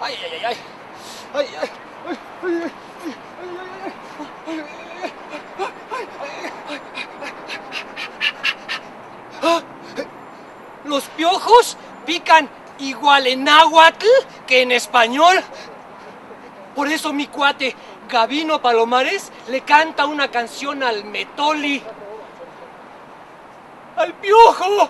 Ay, ay, ay, ay. Ay, ay. Los piojos pican igual en náhuatl que en español. Por eso mi cuate Gabino Palomares le canta una canción al Metoli. ¡Al piojo!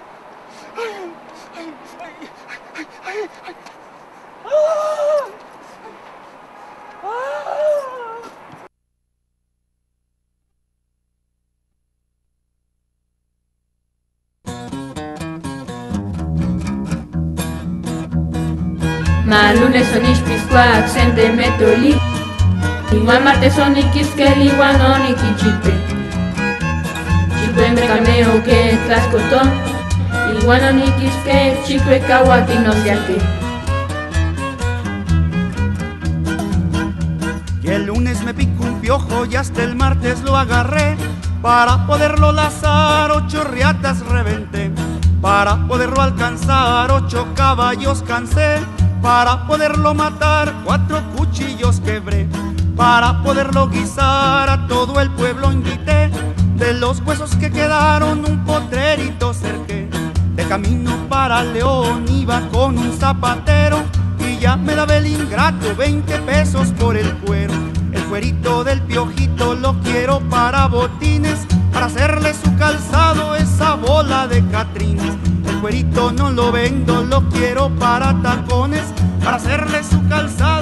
Lunes son ispizkoak sente metoli. Igual martes son ikizkel, igual non ikichipe. Chicuembre cameo que tlascotón. Igual non ikizke, chicue kawaki no seake. Y el lunes me pico un piojo y hasta el martes lo agarré. Para poderlo lazar 8 riatas reventé. Para poderlo alcanzar 8 caballos cansé. Para poderlo matar 4 cuchillos quebré. Para poderlo guisar a todo el pueblo invité. De los huesos que quedaron un potrerito cerqué. De camino para León iba con un zapatero y ya me daba el ingrato 20 pesos por el cuero. El cuerito del piojito lo quiero para botines, para hacerle su calzado esa bola de catrines. El cuerito no lo vendo, lo quiero para tacones, para hacerle su calzado